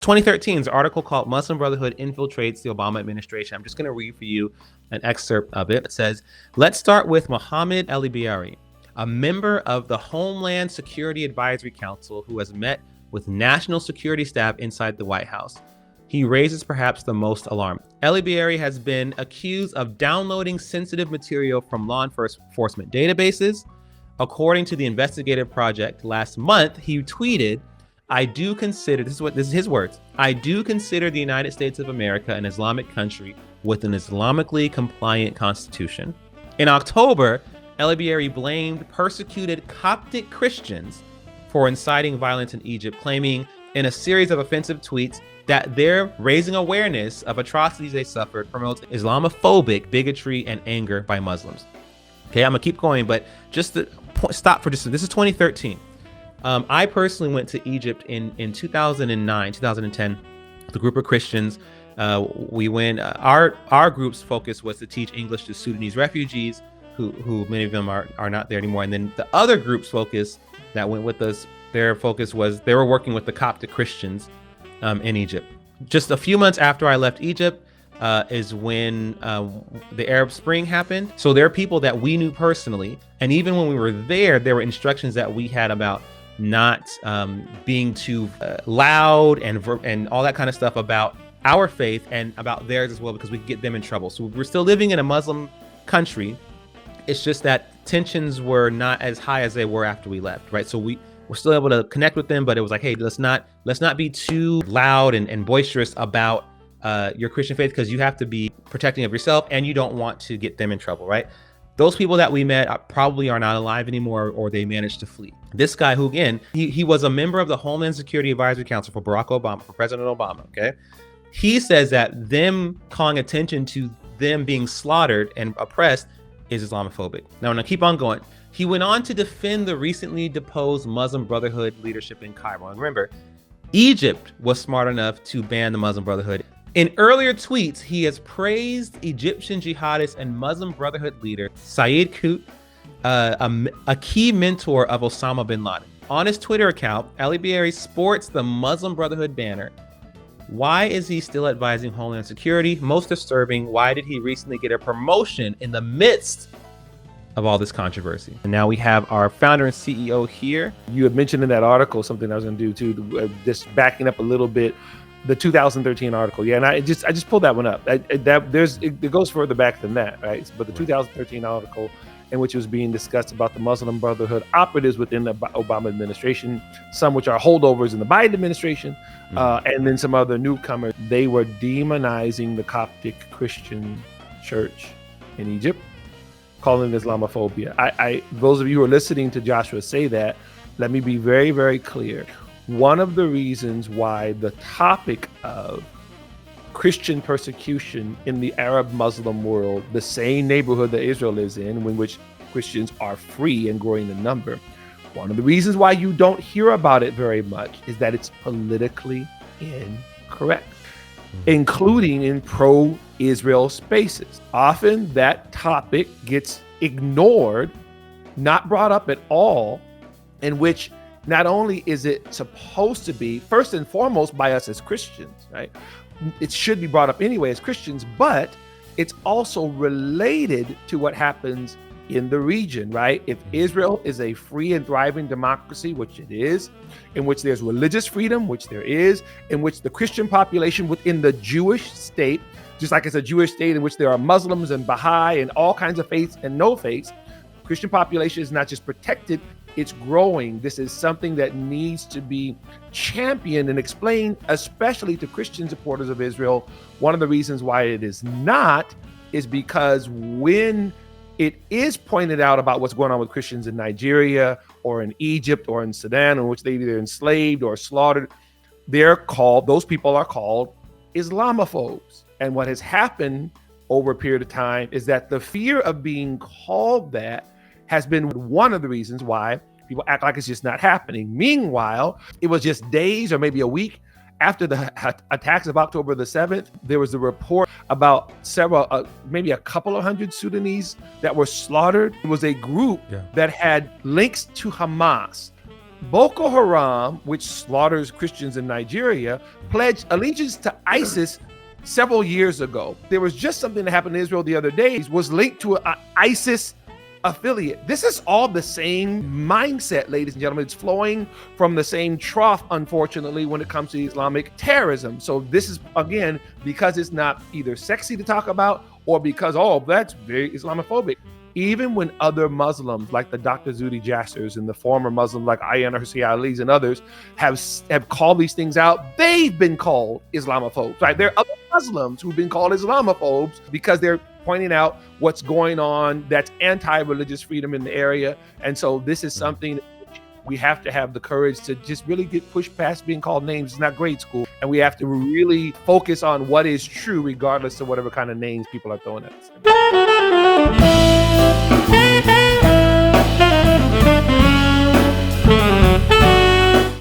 2013's article called Muslim Brotherhood Infiltrates the Obama Administration. I'm just going to read for you an excerpt of it. It says, let's start with Mohammed El-Biari, a member of the Homeland Security Advisory Council who has met with national security staff inside the White House. He raises perhaps the most alarm. El-Biari has been accused of downloading sensitive material from law enforcement databases. According to the investigative project, last month, he tweeted, I do consider, this is his words, I do consider the United States of America an Islamic country with an Islamically compliant constitution. In October, El-Biari blamed persecuted Coptic Christians for inciting violence in Egypt, claiming in a series of offensive tweets that their raising awareness of atrocities they suffered promotes Islamophobic bigotry and anger by Muslims. Okay, I'm gonna keep going, but just to stop for just, this is 2013. I personally went to Egypt in 2009, 2010, with a group of Christians. We went, our group's focus was to teach English to Sudanese refugees, who many of them are not there anymore. And then the other group's focus that went with us, their focus was they were working with the Coptic Christians in Egypt. Just a few months after I left Egypt is when the Arab Spring happened. So there are people that we knew personally. And even when we were there were instructions that we had about not being too loud and all that kind of stuff about our faith and about theirs as well, because we could get them in trouble. So we're still living in a Muslim country. It's just that tensions were not as high as they were after we left, right? So we were still able to connect with them, but it was like, hey, let's not be too loud and boisterous about your Christian faith, because you have to be protecting of yourself and you don't want to get them in trouble, right? Those people that we met probably are not alive anymore, or they managed to flee. This guy who, again, he was a member of the Homeland Security Advisory Council for Barack Obama, for President Obama, okay? He says that them calling attention to them being slaughtered and oppressed is Islamophobic. Now, keep on going. He went on to defend the recently deposed Muslim Brotherhood leadership in Cairo. And remember, Egypt was smart enough to ban the Muslim Brotherhood. In earlier tweets, he has praised Egyptian jihadist and Muslim Brotherhood leader Saeed Qutb, a key mentor of Osama bin Laden. On his Twitter account, El-Biari sports the Muslim Brotherhood banner. Why is he still advising Homeland Security? Most disturbing, why did he recently get a promotion in the midst of all this controversy? And now we have our founder and CEO here. You had mentioned in that article something I was going to do too, just backing up a little bit. The 2013 article, yeah, and I just pulled that one up. It goes further back than that, right? But the 2013 article, in which it was being discussed about the Muslim Brotherhood operatives within the Obama administration, some which are holdovers in the Biden administration, and then some other newcomers. They were demonizing the Coptic Christian church in Egypt, calling it Islamophobia. Those of you who are listening to Joshua say that, let me be very, very clear. One of the reasons why the topic of Christian persecution in the Arab Muslim world, the same neighborhood that Israel is in which Christians are free and growing in number, one of the reasons why you don't hear about it very much is that it's politically incorrect, including in pro-Israel spaces. Often that topic gets ignored, not brought up at all, in which not only is it supposed to be, first and foremost, by us as Christians, right? It should be brought up anyway as Christians, but it's also related to what happens in the region, right? If Israel is a free and thriving democracy, which it is, in which there's religious freedom, which there is, in which the Christian population within the Jewish state, just like it's a Jewish state in which there are Muslims and Baha'i and all kinds of faiths and no faiths, Christian population is not just protected, it's growing. This is something that needs to be championed and explained, especially to Christian supporters of Israel. One of the reasons why it is not is because when it is pointed out about what's going on with Christians in Nigeria or in Egypt or in Sudan, in which they either enslaved or slaughtered, those people are called Islamophobes. And what has happened over a period of time is that the fear of being called that has been one of the reasons why people act like it's just not happening. Meanwhile, it was just days or maybe a week after the attacks of October the 7th, there was a report about maybe a couple of hundred Sudanese that were slaughtered. It was a group that had links to Hamas. Boko Haram, which slaughters Christians in Nigeria, pledged allegiance to ISIS several years ago. There was just something that happened in Israel the other day, was linked to an ISIS affiliate. This is all the same mindset, ladies and gentlemen. It's flowing from the same trough, unfortunately, when it comes to Islamic terrorism. So this is, again, because it's not either sexy to talk about or because, oh, that's very Islamophobic. Even when other Muslims like the Dr. Zuhdi Jassers and the former Muslims like Ayaan Hirsi Ali's and others have called these things out, they've been called Islamophobes, right? There are other Muslims who've been called Islamophobes because they're pointing out what's going on that's anti-religious freedom in the area. And so this is something we have to have the courage to just really get pushed past being called names. It's not grade school. And we have to really focus on what is true, regardless of whatever kind of names people are throwing at us.